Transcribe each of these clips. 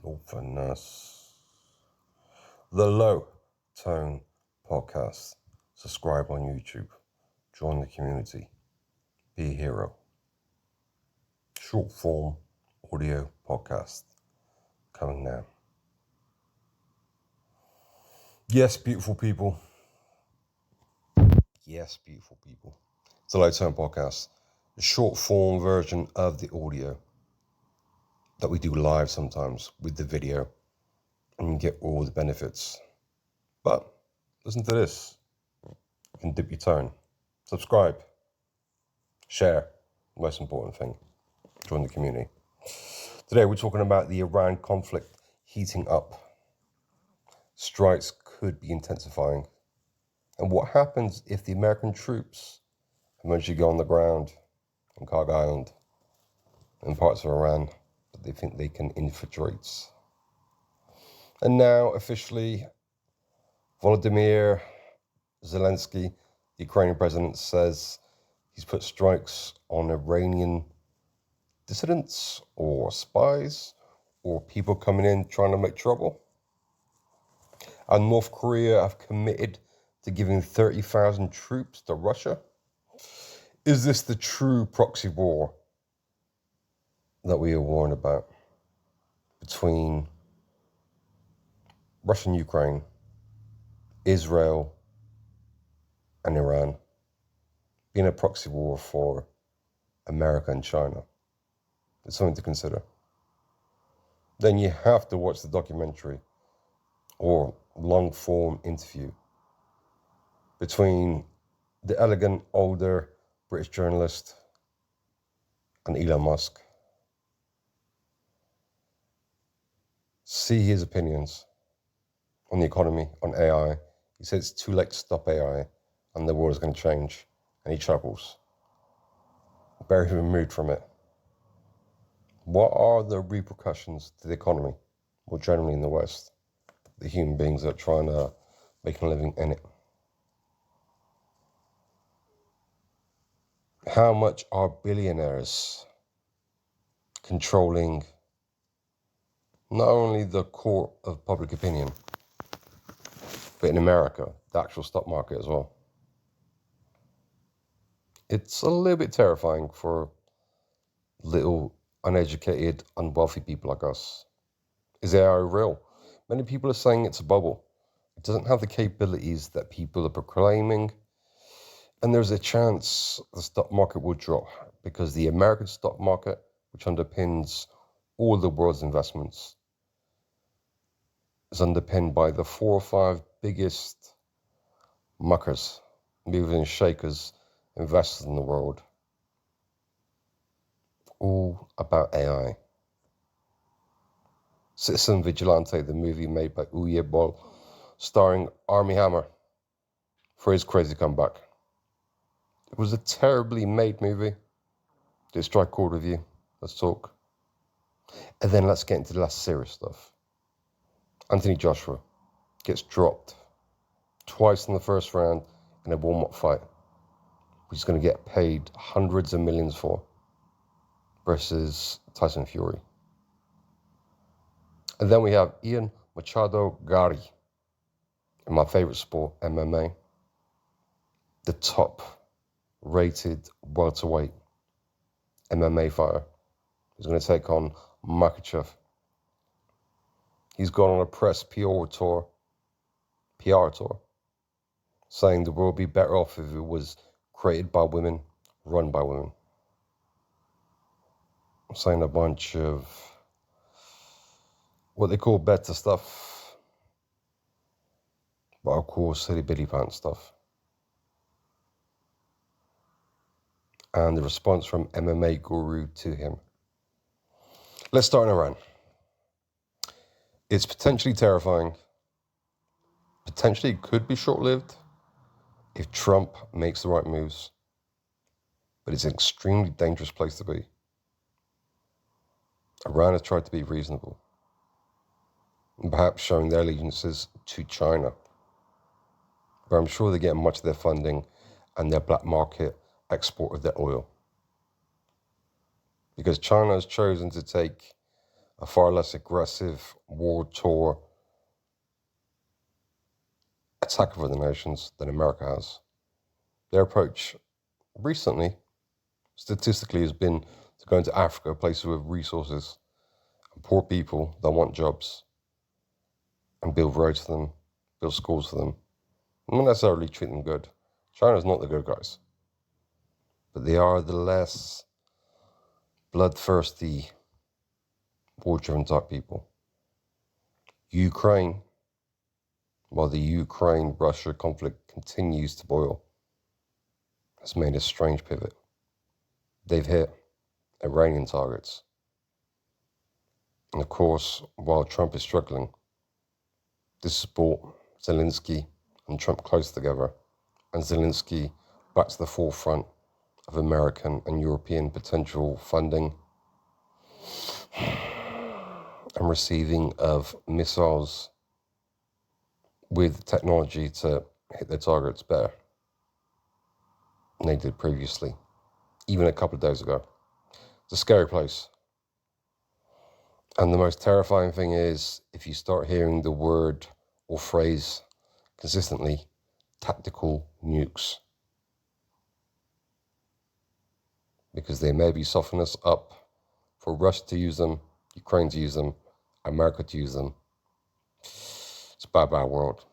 Awfulness. The Low Tone Podcast. Subscribe on YouTube. Join the community. Be a hero. Short form audio podcast coming now. Yes, beautiful people. Yes, beautiful people. It's the Low Tone Podcast. A short form version of the audio that we do live sometimes with the video, and you get all the benefits. But listen to this. You can dip your tone. Subscribe. Share. Most important thing. Join the community. Today we're talking about the Iran conflict heating up. Strikes could be intensifying. And what happens if the American troops eventually go on the ground on Kharg Island and parts of Iran that they think they can infiltrate. And now officially Volodymyr Zelensky, the Ukrainian president, says he's put strikes on Iranian dissidents or spies or people coming in trying to make trouble. And North Korea have committed to giving 30,000 troops to Russia. Is this the true proxy war that we are warned about between Russia and Ukraine, Israel and Iran, being a proxy war for America and China? It's something to consider. Then you have to watch the documentary or long-form interview between the elegant, older British journalist and Elon Musk. See his opinions on the economy, on AI. He says it's too late to stop AI and the world is going to change, and he chuckles. Very removed from it. What are the repercussions to the economy, more generally in the West, the human beings that are trying to make a living in it? How much are billionaires controlling not only the court of public opinion, but in America, the actual stock market as well? It's a little bit terrifying for little uneducated, unwealthy people like us. Is AI real? Many people are saying it's a bubble. It doesn't have the capabilities that people are proclaiming. And there's a chance the stock market will drop because the American stock market, which underpins all the world's investments, is underpinned by the 4 or 5 biggest muckers, movers and shakers, investors in the world. All about AI. Citizen Vigilante, the movie made by Uwe Boll, starring Armie Hammer, for his crazy comeback. It was a terribly made movie. Did it strike chord with you? Let's talk. And then let's get into the less serious stuff. Anthony Joshua gets dropped twice in the first round in a warm-up fight, which he's going to get paid hundreds of millions for, versus Tyson Fury. And then we have Ian Machado Gary, in my favorite sport, MMA, the top-rated welterweight MMA fighter, who's going to take on Makhachev. He's gone on a press PR tour, saying the world would be better off if it was created by women, run by women. Saying a bunch of what they call better stuff, but of course silly bitty pants stuff. And the response from MMA guru to him. Let's start in Iran. It's potentially terrifying. Potentially could be short-lived if Trump makes the right moves. But it's an extremely dangerous place to be. Iran has tried to be reasonable, and perhaps showing their allegiances to China. But I'm sure they're getting much of their funding and their black market export of their oil. Because China has chosen to take a far less aggressive war tour attack of other nations than America has. Their approach recently, statistically, has been to go into Africa, places with resources and poor people that want jobs, and build roads for them, build schools for them. Not necessarily treat them good. China's not the good guys. But they are the less bloodthirsty, war-driven type people. Ukraine, while the Ukraine-Russia conflict continues to boil, has made a strange pivot. They've hit Iranian targets. And of course, while Trump is struggling, this has brought Zelensky and Trump close together, and Zelensky back to the forefront of American and European potential funding and receiving of missiles with technology to hit their targets better than they did previously, even a couple of days ago. It's a scary place. And the most terrifying thing is, if you start hearing the word or phrase consistently, tactical nukes, because they maybe soften us up for Russia to use them, Ukraine to use them, America to use them. It's a bad, bad world.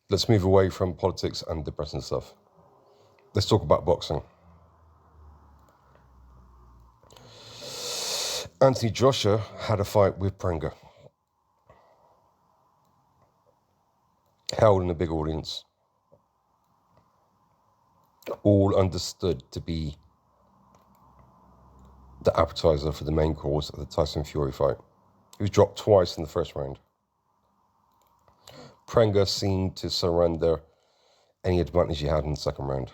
Let's move away from politics and depressing stuff. Let's talk about boxing. Anthony Joshua had a fight with Prenga, held in a big audience, all understood to be the appetizer for the main course of the Tyson Fury fight. He was dropped twice in the first round. Prenga seemed to surrender any advantage he had in the second round.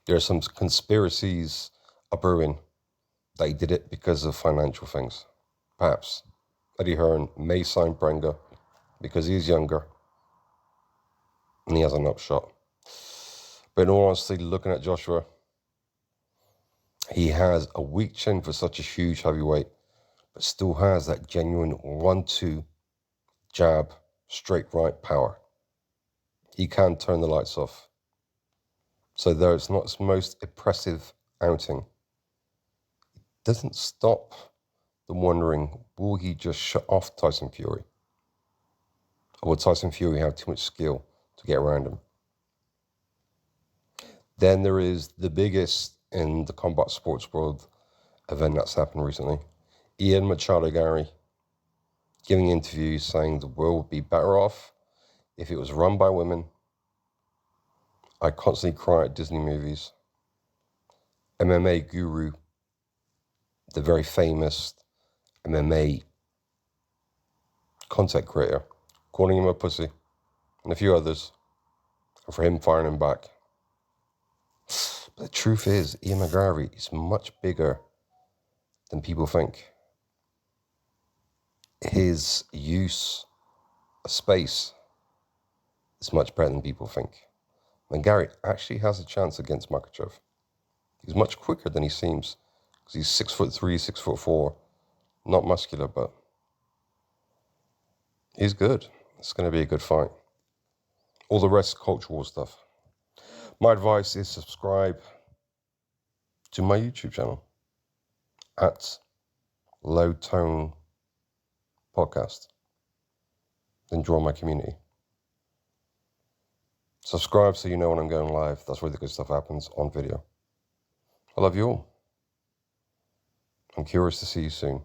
There are some conspiracies brewing that he did it because of financial things. Perhaps Eddie Hearn may sign Prenga because he's younger and he has an upshot. But in all honesty, looking at Joshua, he has a weak chin for such a huge heavyweight, but still has that genuine 1-2 jab, straight right power. He can turn the lights off. So though it's not his most impressive outing, it doesn't stop the wondering, will he just shut off Tyson Fury? Or will Tyson Fury have too much skill to get around him? Then there is the biggest in the combat sports world event that's happened recently. Ian Machado Gary giving interviews saying the world would be better off if it was run by women. I constantly cry at Disney movies. MMA guru, the very famous MMA content creator, calling him a pussy, and a few others, and for him firing him back. But the truth is, Ian McGarry is much bigger than people think. His use of space is much better than people think. McGarry actually has a chance against Makachev. He's much quicker than he seems, because he's 6'3", 6'4", not muscular, but he's good. It's going to be a good fight. All the rest, cultural stuff. My advice is subscribe to my YouTube channel at LowTonepodcast. Then join my community. Subscribe so you know when I'm going live. That's where the good stuff happens on video. I love you all. I'm curious to see you soon.